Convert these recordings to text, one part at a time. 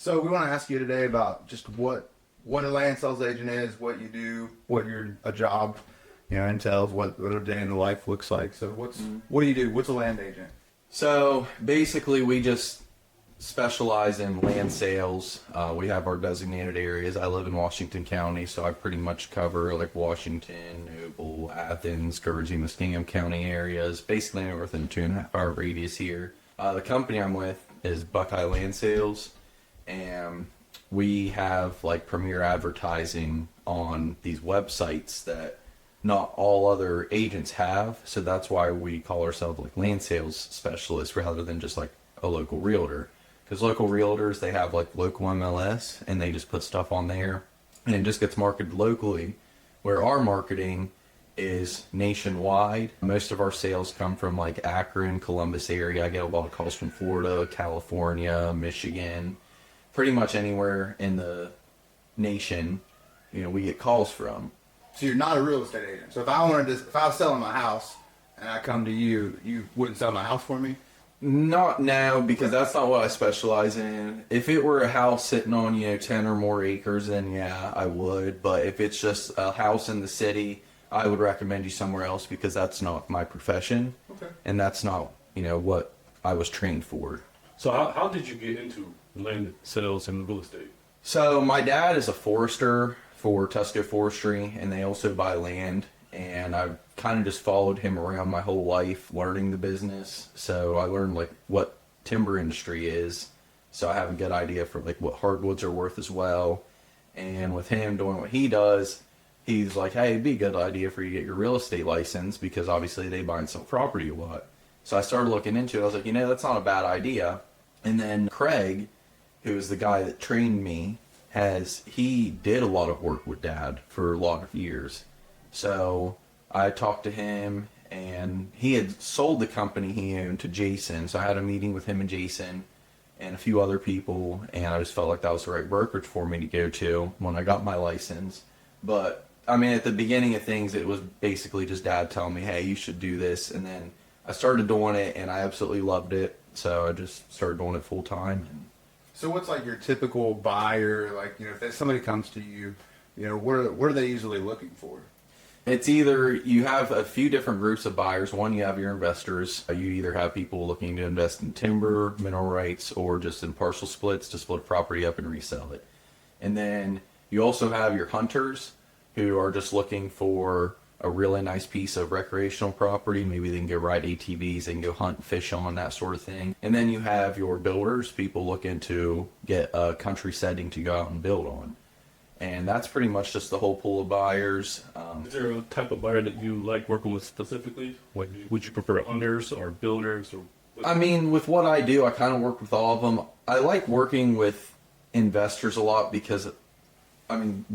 So we want to ask you today about just what a land sales agent is, what you do, what your a job, entails, what a day in the life looks like. So what do you do? What's a land agent? So basically, we just specialize in land sales. We have our designated areas. I live in Washington County, so I pretty much cover like Washington, Noble, Athens, Guernsey, Muskingum County areas, basically anywhere within a 2.5 hour radius here. The company I'm with is Buckeye Land Sales, and we have like premier advertising on these websites that not all other agents have. So that's why we call ourselves like land sales specialists rather than just like a local realtor. Because local realtors, they have like local MLS and they just put stuff on there and it just gets marketed locally, where our marketing is nationwide. Most of our sales come from like Akron, Columbus area. I get a lot of calls from Florida, California, Michigan, pretty much anywhere in the nation, we get calls from. So you're not a real estate agent. So if I was selling my house and I come to you, you wouldn't sell my house for me? Not now, because that's not what I specialize in. If it were a house sitting on, 10 or more acres, then yeah, I would. But if it's just a house in the city, I would recommend you somewhere else because that's not my profession. Okay. And that's not, what I was trained for. So how did you get into land sales and real estate? So my dad is a forester for Tusco Forestry, and they also buy land. And I've kind of just followed him around my whole life, learning the business. So I learned like what timber industry is. So I have a good idea for like what hardwoods are worth as well. And with him doing what he does, he's like, hey, it'd be a good idea for you to get your real estate license because obviously they buy and sell property a lot. So I started looking into it. I was like, that's not a bad idea. And then Craig, who is the guy that trained me, he did a lot of work with Dad for a lot of years. So I talked to him, and he had sold the company he owned to Jason. So I had a meeting with him and Jason and a few other people, and I just felt like that was the right brokerage for me to go to when I got my license. But at the beginning of things, it was basically just Dad telling me, hey, you should do this. And then I started doing it, and I absolutely loved it. So I just started doing it full time. So what's like your typical buyer? Like, if somebody comes to you, what are they usually looking for? It's either you have a few different groups of buyers. One, you have your investors. You either have people looking to invest in timber, mineral rights, or just in parcel splits to split property up and resell it. And then you also have your hunters who are just looking for a really nice piece of recreational property. Maybe they can go ride ATVs, they can go hunt, fish on, that sort of thing. And then you have your builders, people looking to get a country setting to go out and build on. And that's pretty much just the whole pool of buyers. Is there a type of buyer that you like working with specifically? Would you prefer hunters or builders? With what I do, I kind of work with all of them. I like working with investors a lot because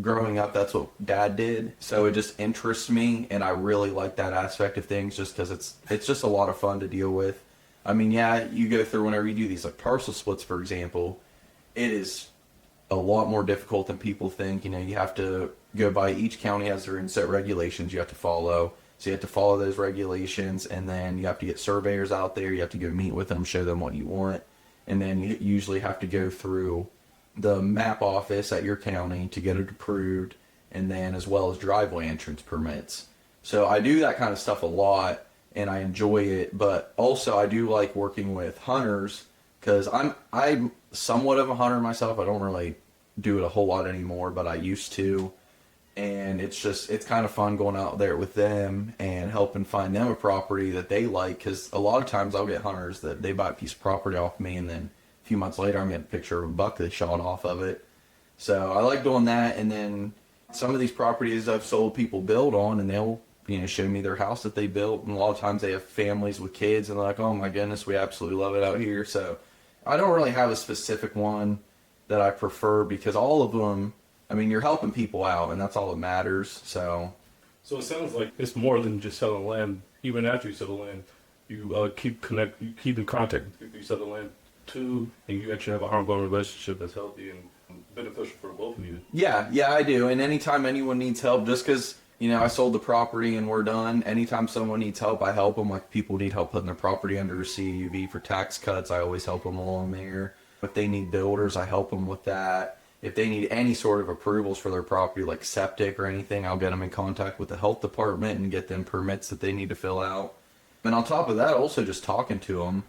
growing up, that's what Dad did. So it just interests me, and I really like that aspect of things just because it's just a lot of fun to deal with. You go through whenever you do these like parcel splits, for example, it is a lot more difficult than people think. You have to go by, each county has their own set regulations you have to follow. So you have to follow those regulations, and then you have to get surveyors out there. You have to go meet with them, show them what you want. And then you usually have to go through the map office at your county to get it approved, and then as well as driveway entrance permits. So I do that kind of stuff a lot, and I enjoy it. But also I do like working with hunters because I'm somewhat of a hunter myself. I don't really do it a whole lot anymore, but I used to. And it's kind of fun going out there with them and helping find them a property that they like, because a lot of times I'll get hunters that they buy a piece of property off me, and then a few months later I'm getting a picture of a buck they shot off of it. So I like doing that. And then some of these properties I've sold, people build on, and they'll show me their house that they built, and a lot of times they have families with kids, and they're like, oh my goodness, we absolutely love it out here. So I don't really have a specific one that I prefer, because all of them, you're helping people out, and that's all that matters. So it sounds like it's more than just selling land. Even after you sell the land, you keep in contact with people you sell the land to, and you actually have an ongoing relationship that's healthy and beneficial for both of you. Yeah, I do. And anytime anyone needs help, just because I sold the property and we're done, anytime someone needs help, I help them. Like people need help putting their property under a CUV for tax cuts, I always help them along there. If they need builders, I help them with that. If they need any sort of approvals for their property, like septic or anything, I'll get them in contact with the health department and get them permits that they need to fill out. And on top of that, also just talking to them.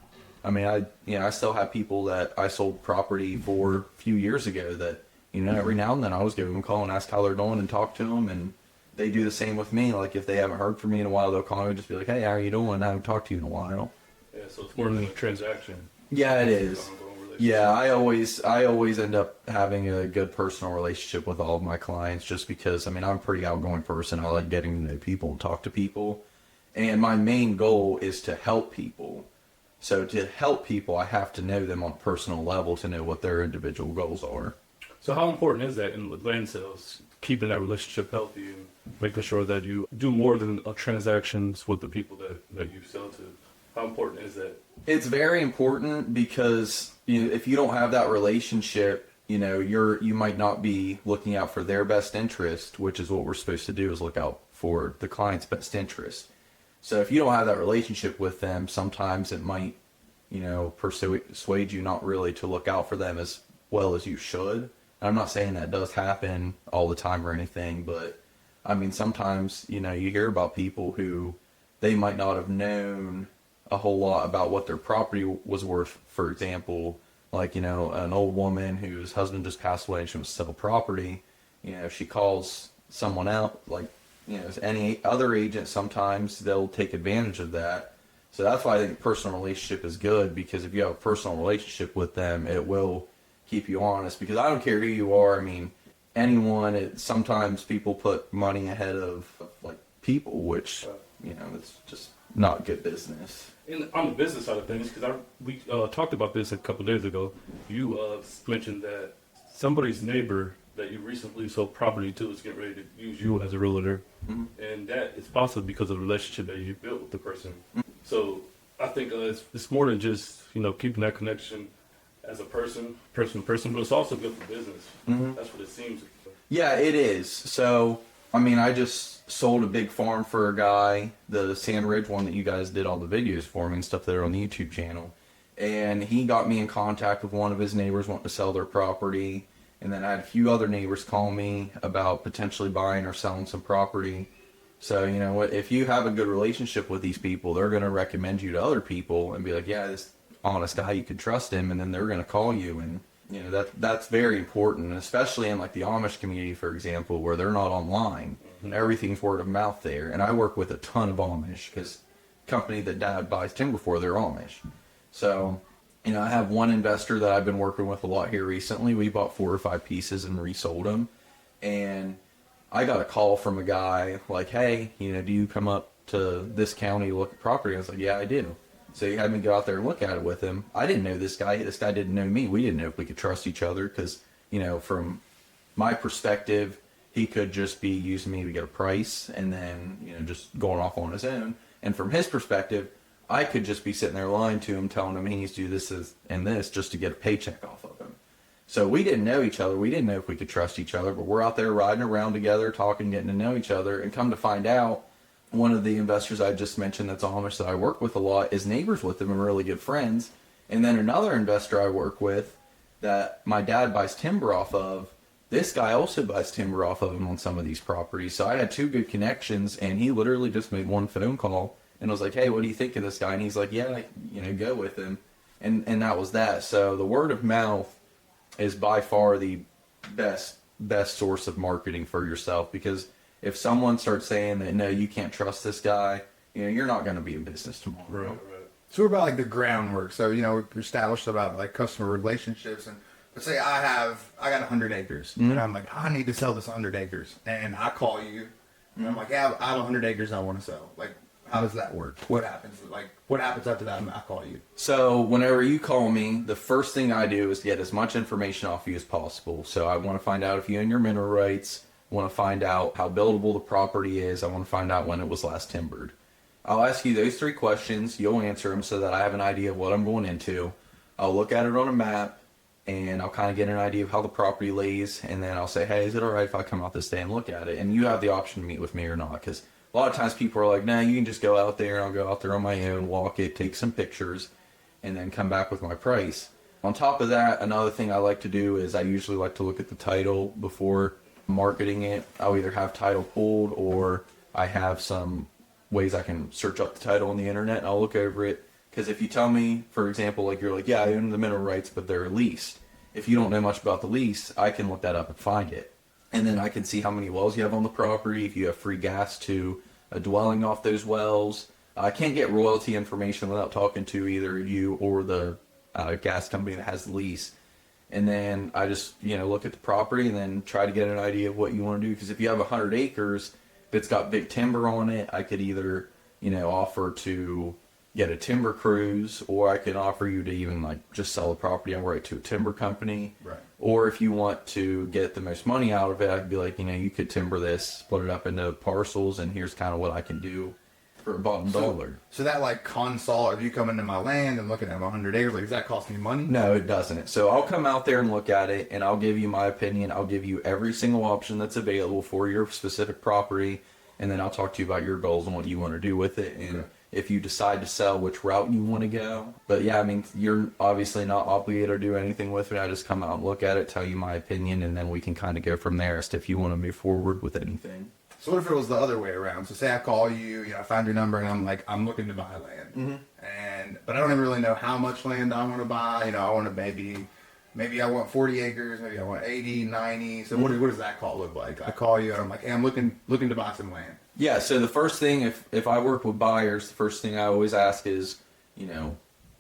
I mean, I still have people that I sold property for a few years ago that, every now and then I was giving them a call and ask how they're doing and talk to them. And they do the same with me. Like if they haven't heard from me in a while, they'll call me and just be like, hey, how are you doing? I haven't talked to you in a while. Yeah, so it's more than a transaction. Yeah, it is. It's an ongoing relationship. Yeah, I always end up having a good personal relationship with all of my clients just because, I'm a pretty outgoing person. I like getting to know people and talk to people. And my main goal is to help people. So to help people, I have to know them on a personal level to know what their individual goals are. So how important is that in land sales, keeping that relationship healthy and making sure that you do more than transactions with the people that you sell to? How important is that? It's very important because if you don't have that relationship, you might not be looking out for their best interest, which is what we're supposed to do, is look out for the client's best interest. So if you don't have that relationship with them, sometimes it might, persuade you not really to look out for them as well as you should. And I'm not saying that does happen all the time or anything, but sometimes, you hear about people who they might not have known a whole lot about what their property was worth. For example, like, an old woman whose husband just passed away and she wants to sell property, she calls someone out, like, as any other agent, sometimes they'll take advantage of that. So that's why I think a personal relationship is good, because if you have a personal relationship with them, it will keep you honest. Because I don't care who you are. Anyone, sometimes people put money ahead of like people, which, it's just not good business. And on the business side of things, because we talked about this a couple of days ago, you mentioned that somebody's neighbor that you recently sold property to is getting ready to use you as a realtor. Mm-hmm. And that is possible because of the relationship that you built with the person. Mm-hmm. So I think it's more than just, keeping that connection as a person to person, but it's also good for business. Mm-hmm. That's what it seems. Yeah, it is. So, I just sold a big farm for a guy, the Sand Ridge one that you guys did all the videos for me and stuff there on the YouTube channel. And he got me in contact with one of his neighbors wanting to sell their property. And then I had a few other neighbors call me about potentially buying or selling some property. So, if you have a good relationship with these people, they're going to recommend you to other people and be like, yeah, this honest guy, you can trust him. And then they're going to call you. And, that's very important, especially in like the Amish community, for example, where they're not online. Mm-hmm. Everything's word of mouth there. And I work with a ton of Amish because the company that Dad buys timber for, they're Amish. So, I have one investor that I've been working with a lot here recently. We bought 4 or 5 pieces and resold them. And I got a call from a guy like, hey, do you come up to this county to look at property? I was like, yeah, I do. So he had me go out there and look at it with him. I didn't know this guy. This guy didn't know me. We didn't know if we could trust each other because, from my perspective, he could just be using me to get a price and then, just going off on his own. And from his perspective, I could just be sitting there lying to him, telling him he needs to do this and this just to get a paycheck off of him. So we didn't know each other. We didn't know if we could trust each other, but we're out there riding around together, talking, getting to know each other, and come to find out, one of the investors I just mentioned that's Amish that I work with a lot is neighbors with them and really good friends. And then another investor I work with that my dad buys timber off of, this guy also buys timber off of him on some of these properties. So I had 2 good connections, and he literally just made one phone call. And I was like, hey, what do you think of this guy? And he's like, yeah, go with him. And that was that. So the word of mouth is by far the best source of marketing for yourself, because if someone starts saying that, no, you can't trust this guy, you're not going to be in business tomorrow. Right. So we're about like the groundwork. So, we're established about like customer relationships. And let's say I got 100 acres. Mm-hmm. And I'm like, I need to sell this 100 acres. And I call you. And I'm like, yeah, I have 100 acres I want to sell. Like, how does that work? What happens? What happens after that? I call you. So whenever you call me, the first thing I do is get as much information off you as possible. So I want to find out if you own your mineral rights. I want to find out how buildable the property is. I want to find out when it was last timbered. I'll ask you those 3 questions. You'll answer them so that I have an idea of what I'm going into. I'll look at it on a map, and I'll kind of get an idea of how the property lays. And then I'll say, hey, is it all right if I come out this day and look at it? And you have the option to meet with me or not, because a lot of times people are like, nah, you can just go out there. I'll go out there on my own, walk it, take some pictures, and then come back with my price. On top of that, another thing I like to do is I usually like to look at the title before marketing it. I'll either have title pulled or I have some ways I can search up the title on the internet and I'll look over it. Because if you tell me, for example, like you're like, yeah, I own the mineral rights, but they're leased. If you don't know much about the lease, I can look that up and find it. And then I can see how many wells you have on the property, if you have free gas to a dwelling off those wells. I can't get royalty information without talking to either you or the gas company that has the lease. And then I just, look at the property and then try to get an idea of what you want to do. Because if you have 100 acres, if it's got big timber on it, I could either, offer to get a timber cruise, or I can offer you to even like just sell the property outright to a timber company. Right. Or if you want to get the most money out of it, I'd be like, you could timber this, split it up into parcels, and here's kind of what I can do for a bottom dollar. So that like consult, if you come into my land and looking at 100 acres, like, does that cost me money? No, it doesn't. So I'll come out there and look at it, and I'll give you my opinion. I'll give you every single option that's available for your specific property, and then I'll talk to you about your goals and what you want to do with it, and if you decide to sell, which route you want to go. But yeah, I mean, you're obviously not obligated to do anything with it. I just come out and look at it, tell you my opinion, and then we can kind of go from there as to if you want to move forward with anything. So what if it was the other way around? So say I call you, I find your number, and I'm like, I'm looking to buy land, but I don't even really know how much land I want to buy. I want to maybe I want 40 acres, maybe I want 80, 90. So what does that call look like? I call you and I'm like, hey, I'm looking to buy some land. Yeah. So the first thing, if I work with buyers, the first thing I always ask is,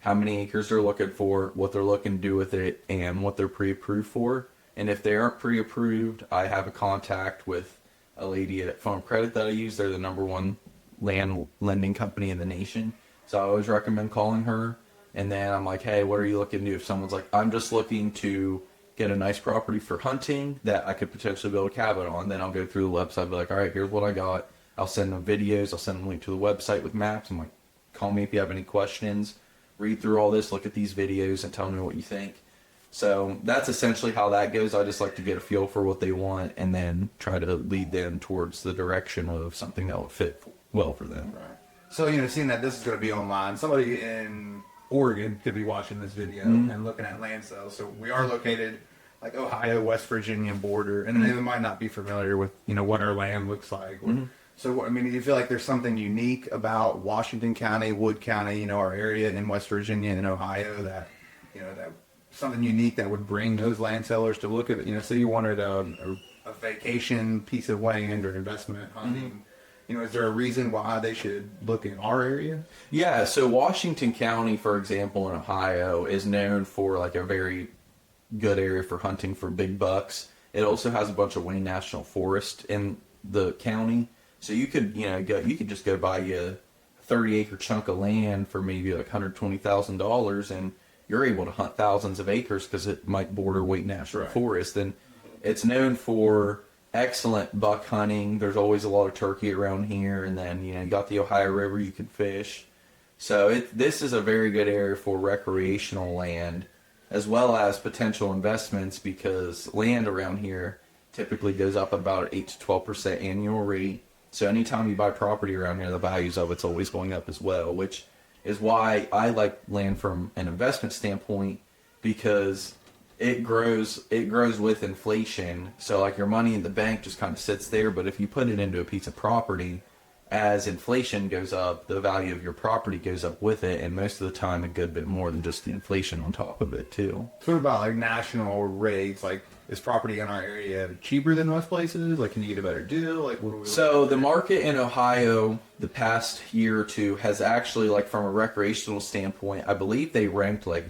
how many acres they're looking for, what they're looking to do with it, and what they're pre-approved for. And if they aren't pre-approved, I have a contact with a lady at Farm Credit that I use. They're the #1 land lending company in the nation. So I always recommend calling her. And then I'm like, hey, what are you looking to do? If someone's like, I'm just looking to get a nice property for hunting that I could potentially build a cabin on, then I'll go through the website, be like, all right, here's what I got. I'll send them videos. I'll send them a link to the website with maps. I'm like, call me if you have any questions. Read through all this, look at these videos, and tell me what you think. So that's essentially how that goes. I just like to get a feel for what they want and then try to lead them towards the direction of something that will fit well for them. Right. So, seeing that this is going to be online, somebody in Oregon could be watching this video and looking at land sales. So we are located like Ohio, West Virginia border, and they might not be familiar with, what our land looks like. So, do you feel like there's something unique about Washington County, Wood County, our area in West Virginia and Ohio that, that something unique that would bring those land sellers to look at, say you wanted a vacation piece of land or investment hunting, is there a reason why they should look in our area? Yeah, so Washington County, for example, in Ohio, is known for like a very good area for hunting for big bucks. It also has a bunch of Wayne National Forest in the county. So you could, you could just go buy you a 30-acre chunk of land for maybe like $120,000 and you're able to hunt thousands of acres because it might border Wayne National Forest. And it's known for excellent buck hunting. There's always a lot of turkey around here. And then, you got the Ohio River you can fish. So this is a very good area for recreational land as well as potential investments because land around here typically goes up about 8 to 12% annual rate. So anytime you buy property around here, the values of it's always going up as well, which is why I like land from an investment standpoint because it grows with inflation. So like your money in the bank just kind of sits there, but if you put it into a piece of property, as inflation goes up, the value of your property goes up with it, and most of the time a good bit more than just the inflation on top of it too. So what about like national rates? Like, is property in our area cheaper than most places? Like, can you get a better deal? Like, what do we? So the market in Ohio the past year or two has actually, like from a recreational standpoint, I believe they ranked like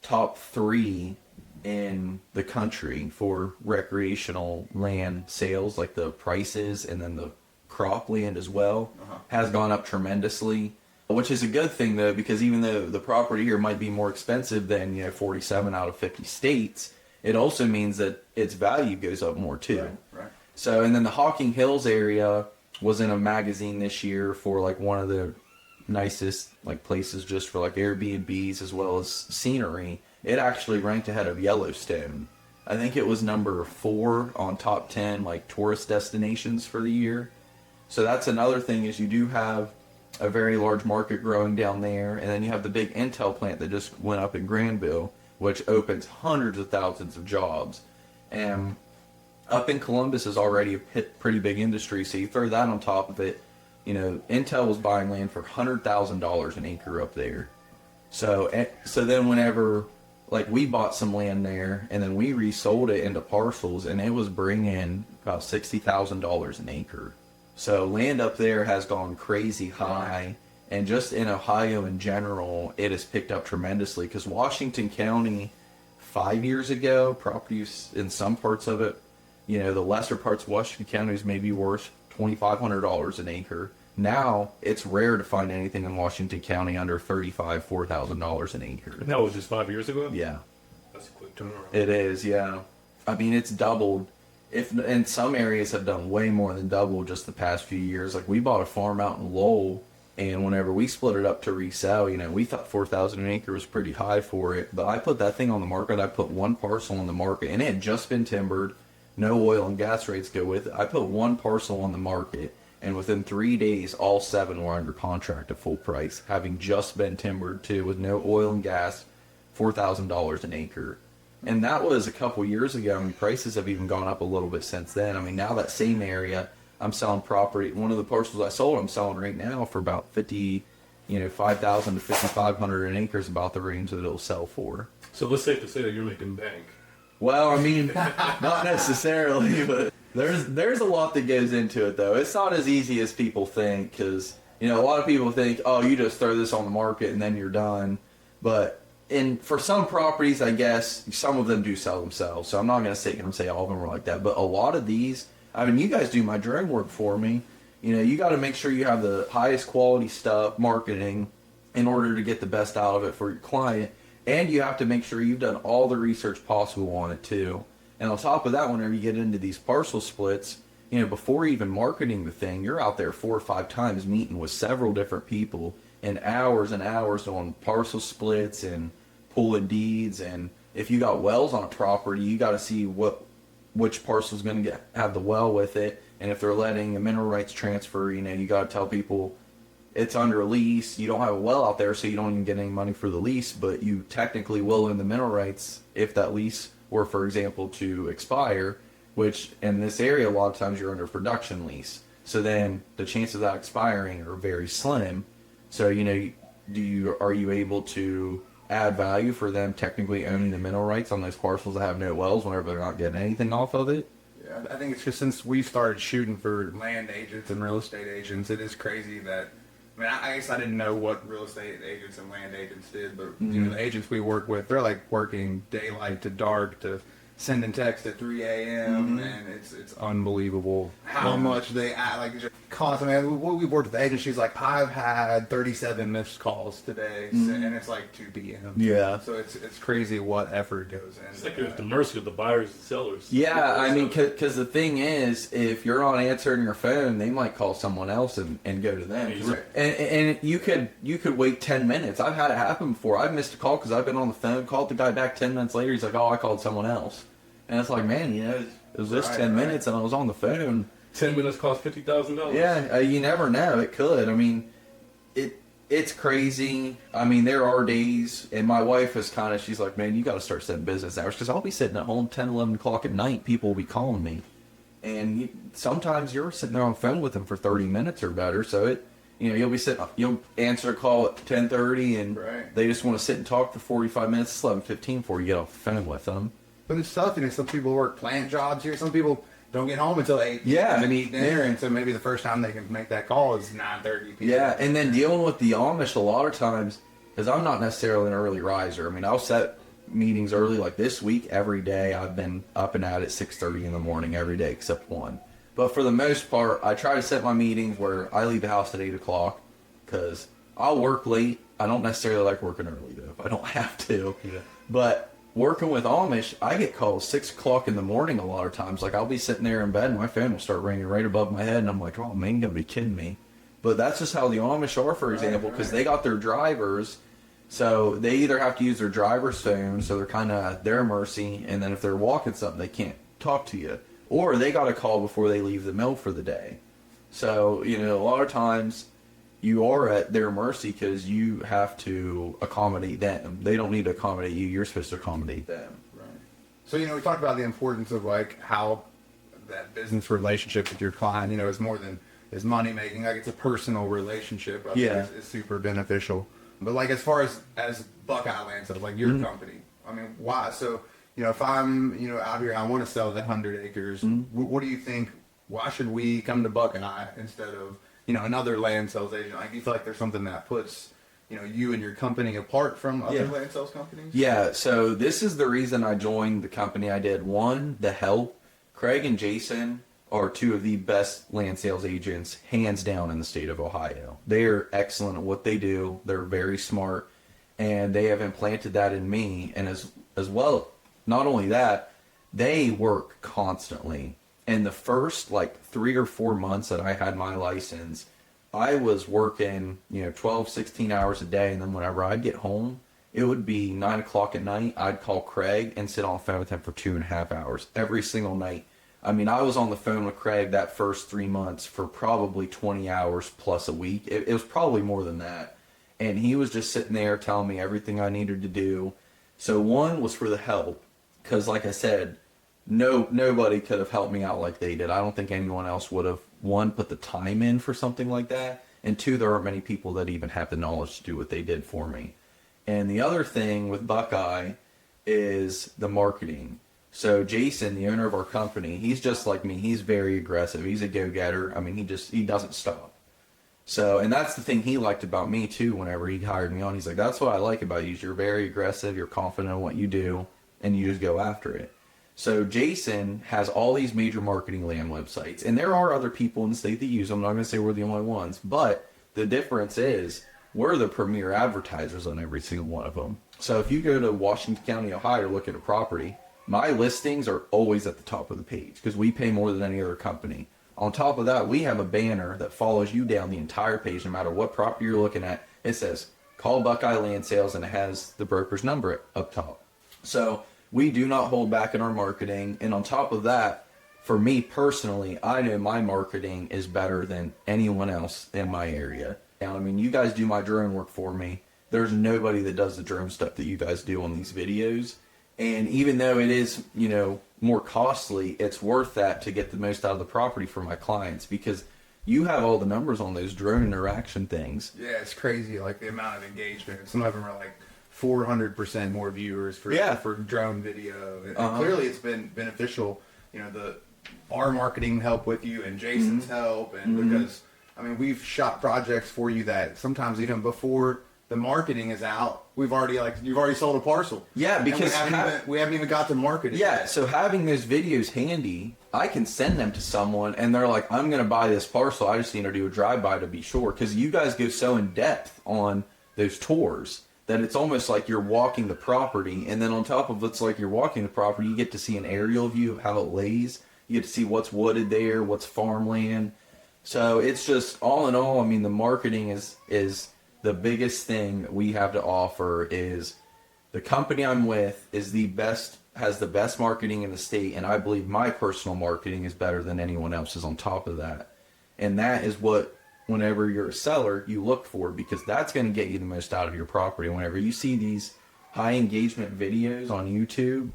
top 3 in the country for recreational land sales, like the prices and then the cropland as well has gone up tremendously, which is a good thing though, because even though the property here might be more expensive than 47 out of 50 states, it also means that its value goes up more too. Right. So, and then the Hocking Hills area was in a magazine this year for like one of the nicest like places just for like Airbnbs as well as scenery. It actually ranked ahead of Yellowstone. I think it was number 4 on top 10 like tourist destinations for the year. So that's another thing is you do have a very large market growing down there, and then you have the big Intel plant that just went up in Granville, which opens hundreds of thousands of jobs. And up in Columbus is already a pretty big industry, so you throw that on top of it. You know, Intel was buying land for $100,000 an acre up there. So then whenever, like, we bought some land there, and then we resold it into parcels, and it was bringing about $60,000 an acre. So land up there has gone crazy high, and just in Ohio in general, it has picked up tremendously, because Washington County 5 years ago, properties in some parts of it, you know, the lesser parts of Washington County is maybe worth $2,500 an acre. Now it's rare to find anything in Washington County under $4,000 an acre. And that was just 5 years ago? Yeah, That's a quick turnaround. it is. Yeah, I mean, it's doubled. If in some areas have done way more than double just the past few years. Like, we bought a farm out in Lowell, and whenever we split it up to resell, you know, we thought $4,000 an acre was pretty high for it. But I put that thing on the market. I put one parcel on the market, and it had just been timbered. No oil and gas rates go with it. I put one parcel on the market, and within 3 days, all 7 were under contract at full price, having just been timbered too, with no oil and gas, $4,000 an acre. And that was a couple years ago. I mean, prices have even gone up a little bit since then. I mean, now that same area, I'm selling property. One of the parcels I sold, I'm selling right now for about 50, you know, 5,000 to 5,500 an acre is about the range that it'll sell for. So it's safe to say that you're making bank. Well, I mean, not necessarily, but there's a lot that goes into it, though. It's not as easy as people think, because, you know, a lot of people think, oh, you just throw this on the market and then you're done. But for some properties, I guess, some of them do sell themselves. So I'm not going to sit here and say all of them are like that. But a lot of these, I mean, you guys do my drone work for me. You know, you got to make sure you have the highest quality stuff, marketing, in order to get the best out of it for your client. And you have to make sure you've done all the research possible on it too. And on top of that, whenever you get into these parcel splits, you know, before even marketing the thing, you're out there 4 or 5 times meeting with several different people and hours on parcel splits and pulling deeds. And if you got wells on a property, you got to see which parcel is going to have the well with it. And if they're letting a mineral rights transfer, you know, you got to tell people it's under a lease. You don't have a well out there, so you don't even get any money for the lease, but you technically will in the mineral rights if that lease were, for example, to expire, which in this area, a lot of times you're under a production lease. So then the chances of that expiring are very slim. So, you know, are you able to add value for them technically owning the mineral rights on those parcels that have no wells whenever they're not getting anything off of it? Yeah, I think it's just since we started shooting for land agents and real estate agents, it is crazy that, I mean, I guess I didn't know what real estate agents and land agents did, but you know, the agents we work with, they're like working daylight to dark to sending texts at 3 a.m. and it's unbelievable how much they like just constantly. We worked with agencies like I've had 37 missed calls today, and it's like 2 p.m. Yeah. So it's crazy what effort goes in. It's like you're at the mercy of the buyers and sellers. Yeah, I mean, because the thing is, if you're on answering your phone, they might call someone else and go to them. Right. And you could wait 10 minutes. I've had it happen before. I've missed a call because I've been on the phone, called the guy back 10 minutes later. He's like, oh, I called someone else. And it's like, man, you know, it was just 10 minutes and I was on the phone. 10 minutes cost $50,000. Yeah, you never know. It could. I mean, it's crazy. I mean, there are days, and my wife is she's like, man, you got to start setting business hours, because I'll be sitting at home 10, 11 o'clock at night. People will be calling me. And sometimes you're sitting there on the phone with them for 30 minutes or better. So you'll answer a call at 10:30, and they just want to sit and talk for 45 minutes. It's 11:15 before you get off the phone with them. But it's tough, you know, some people work plant jobs here. Some people don't get home until 8 Yeah. and eat dinner, and so maybe the first time they can make that call is 9:30 p.m. Yeah, and then dealing with the Amish a lot of times, because I'm not necessarily an early riser. I mean, I'll set meetings early. Like this week, every day I've been up and out at 6:30 in the morning every day except one. But for the most part, I try to set my meetings where I leave the house at 8 o'clock, because I'll work late. I don't necessarily like working early, though, if I don't have to. Yeah. But working with Amish, I get calls 6 o'clock in the morning a lot of times. Like, I'll be sitting there in bed and my phone will start ringing right above my head, and I'm like, oh man, you gotta be kidding me. But that's just how the Amish are, for example, because they got their drivers, so they either have to use their driver's phone, so they're kind of at their mercy, and then if they're walking something, they can't talk to you. Or they got a call before they leave the mill for the day. So, you know, a lot of times you are at their mercy because you have to accommodate them. They don't need to accommodate you. You're supposed to accommodate them. Right. So, we talked about the importance of like how that business relationship with your client, is more than is money making. Like it's a personal relationship. I think is super beneficial. But like as far as Buckeye Land Sales, like your company, I mean, why? So, if I'm, out here, I want to sell that 100 acres. What do you think? Why should we come to Buckeye instead of, another land sales agent? Like, do you feel like there's something that puts, you and your company apart from other land sales companies? Yeah. So this is the reason I joined the company I did. One, the help. Craig and Jason are two of the best land sales agents, hands down, in the state of Ohio. They are excellent at what they do. They're very smart, and they have implanted that in me. And as well, not only that, they work constantly. In the first 3 or 4 months that I had my license, I was working 12, 16 hours a day, and then whenever I'd get home, it would be 9 o'clock at night. I'd call Craig and sit on the phone with him for 2.5 hours every single night. I mean, I was on the phone with Craig that first 3 months for probably 20 hours plus a week. It was probably more than that. And he was just sitting there telling me everything I needed to do. So one was for the help, because like I said, nobody could have helped me out like they did. I don't think anyone else would have, one, put the time in for something like that, and two, there aren't many people that even have the knowledge to do what they did for me. And the other thing with Buckeye is the marketing. So Jason, the owner of our company, he's just like me. He's very aggressive. He's a go-getter. I mean, he doesn't stop. So, and that's the thing he liked about me too. Whenever he hired me on, he's like, that's what I like about you. You're very aggressive. You're confident in what you do, and you just go after it. So Jason has all these major marketing land websites, and there are other people in the state that use them. I'm not going to say we're the only ones, but the difference is we're the premier advertisers on every single one of them. So if you go to Washington County, Ohio, to look at a property, my listings are always at the top of the page because we pay more than any other company. On top of that, we have a banner that follows you down the entire page, no matter what property you're looking at. It says, call Buckeye Land Sales, and it has the broker's number up top. So we do not hold back in our marketing. And on top of that, for me personally, I know my marketing is better than anyone else in my area. And I mean, you guys do my drone work for me. There's nobody that does the drone stuff that you guys do on these videos. And even though it is, more costly, it's worth that to get the most out of the property for my clients, because you have all the numbers on those drone interaction things. Yeah, it's crazy, like the amount of engagement. Some of them are like 400% more viewers for drone video. And clearly it's been beneficial, our marketing help with you and Jason's help. And because, I mean, we've shot projects for you that sometimes even before the marketing is out, you've already sold a parcel. Yeah, because we haven't even got to market it. Yeah, yet. so having those videos handy, I can send them to someone and they're like, I'm going to buy this parcel. I just need to do a drive-by to be sure. Because you guys go so in depth on those tours that it's almost like you're walking the property. And then on top of it's like you're walking the property, you get to see an aerial view of how it lays. You get to see what's wooded there, what's farmland. So it's just, all in all, I mean, the marketing is the biggest thing that we have to offer. Is the company I'm with is the best, has the best marketing in the state, and I believe my personal marketing is better than anyone else's on top of that. And that is what, whenever you're a seller, you look for, because that's going to get you the most out of your property. Whenever you see these high engagement videos on YouTube,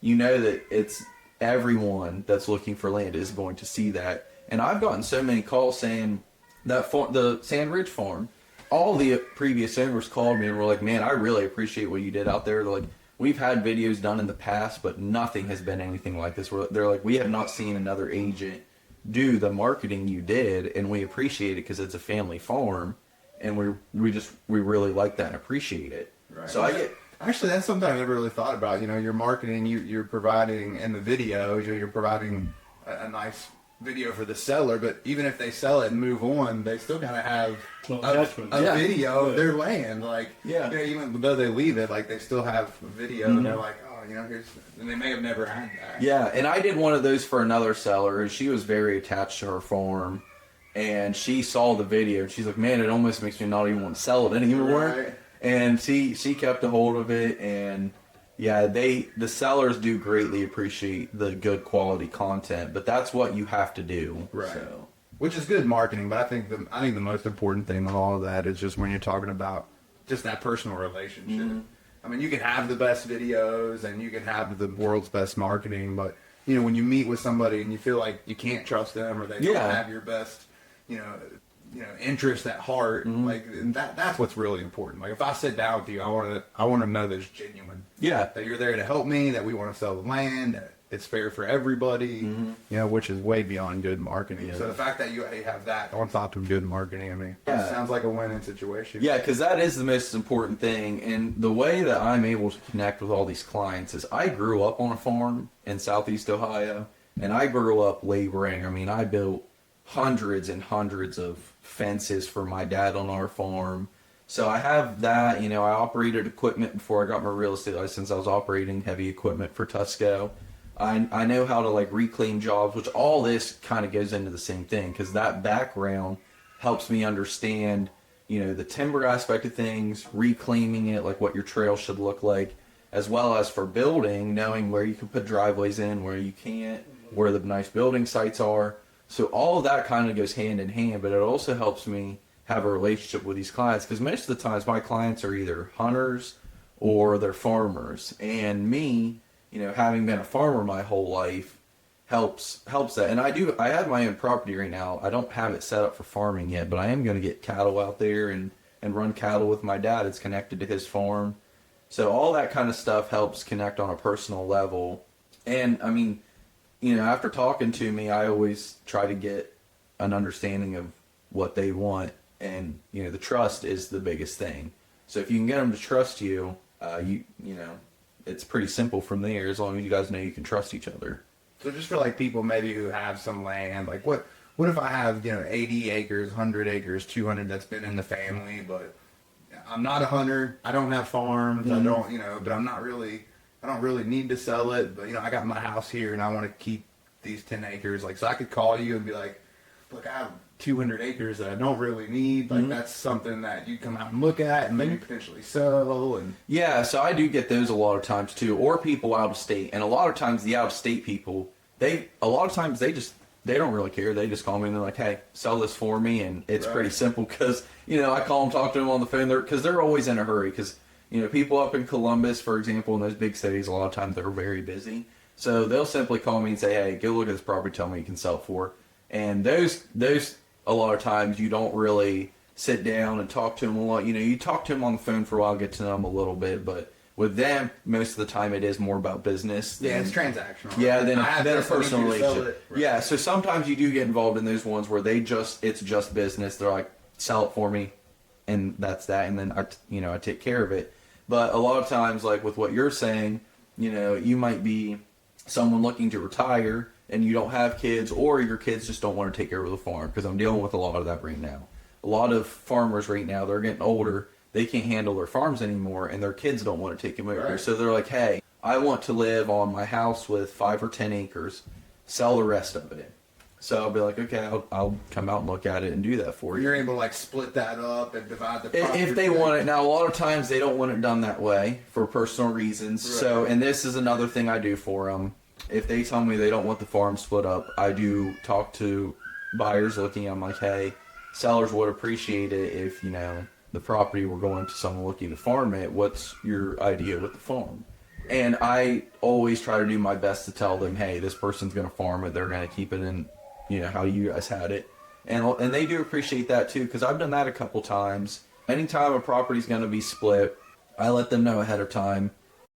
you know that it's everyone that's looking for land is going to see that. And I've gotten so many calls saying that the Sand Ridge farm, all the previous owners called me and were like, man, I really appreciate what you did out there. They're like, we've had videos done in the past, but nothing has been anything like this. They're like, we have not seen another agent do the marketing you did, and we appreciate it because it's a family farm, and we really like that and appreciate it. Right. So Actually, that's something I never really thought about. Your marketing, you're providing in the videos, you're providing a nice video for the seller, but even if they sell it and move on, they still gotta have a video of their land. Like, even though they leave it, like they still have a video, and they're like, oh, and they may have never had that. Yeah, and I did one of those for another seller, and she was very attached to her farm, and she saw the video, and she's like, man, it almost makes me not even want to sell it anymore. Right. And she kept a hold of it, and yeah, the sellers do greatly appreciate the good quality content, but that's what you have to do. Right. So. which is good marketing. But I think the most important thing in all of that is just when you're talking about just that personal relationship. Mm-hmm. I mean, you can have the best videos and you can have the world's best marketing, but you know, when you meet with somebody and you feel like you can't trust them or they don't have your best, interest at heart, like that's what's really important. Like if I sit down with you, I want to know that it's genuine. Yeah. That you're there to help me, that we want to sell the land, that it's fair for everybody, which is way beyond good marketing. So the fact that you have that on top of good marketing, I mean, it sounds like a win-win situation. Yeah, because that is the most important thing. And the way that I'm able to connect with all these clients is I grew up on a farm in Southeast Ohio, and I grew up laboring. I mean, I built hundreds and hundreds of fences for my dad on our farm. So I have that, I operated equipment before I got my real estate license. I was operating heavy equipment for Tusco. I know how to like reclaim jobs, which all this kind of goes into the same thing, because that background helps me understand, the timber aspect of things, reclaiming it, like what your trail should look like, as well as for building, knowing where you can put driveways in, where you can't, where the nice building sites are. So all of that kind of goes hand in hand, but it also helps me have a relationship with these clients, because most of the times my clients are either hunters or they're farmers, and me, having been a farmer my whole life helps that. And I have my own property right now. I don't have it set up for farming yet, but I am going to get cattle out there and run cattle with my dad. It's connected to his farm. So all that kind of stuff helps connect on a personal level. And I mean, after talking to me, I always try to get an understanding of what they want. And, the trust is the biggest thing. So if you can get them to trust you, it's pretty simple from there, as long as you guys know you can trust each other. So just for like people maybe who have some land, like what if I have, 80 acres, 100 acres, 200 that's been in the family, but I'm not a hunter, I don't have farms, I don't, but I don't really need to sell it, but I got my house here and I want to keep these 10 acres. Like, so I could call you and be like, look, I have 200 acres that I don't really need. Like, that's something that you come out and look at and maybe potentially sell. And yeah, so I do get those a lot of times too, or people out of state. And a lot of times the out of state people, they don't really care. They just call me and they're like, hey, sell this for me. And it's pretty simple, because, I call them, talk to them on the phone, because they're always in a hurry. Because, people up in Columbus, for example, in those big cities, a lot of times they're very busy. So they'll simply call me and say, hey, go look at this property, tell me you can sell it for. And those a lot of times you don't really sit down and talk to them a lot. You talk to them on the phone for a while, get to know them a little bit, but with them, most of the time it is more about business. Yeah, it's transactional. Yeah, then a personal relationship. Right. Yeah, so sometimes you do get involved in those ones where it's just business. They're like, sell it for me, and that's that, and then I take care of it. But a lot of times, like with what you're saying, you might be someone looking to retire and you don't have kids, or your kids just don't want to take care of the farm, because I'm dealing with a lot of that right now. A lot of farmers right now, they're getting older, they can't handle their farms anymore, and their kids don't want to take them over. Right. So they're like, hey, I want to live on my house with 5 or 10 acres, sell the rest of it. So I'll be like, okay, I'll come out and look at it and do that for you. You're able to like split that up and divide the property. If they want it. Now, a lot of times they don't want it done that way for personal reasons. Right. So, and this is another thing I do for them. If they tell me they don't want the farm split up, I do talk to buyers looking. I'm like, hey, sellers would appreciate it if, the property were going to someone looking to farm it. What's your idea with the farm? And I always try to do my best to tell them, hey, this person's going to farm it. They're going to keep it in, how you guys had it. And they do appreciate that too, because I've done that a couple times. Anytime a property's going to be split, I let them know ahead of time.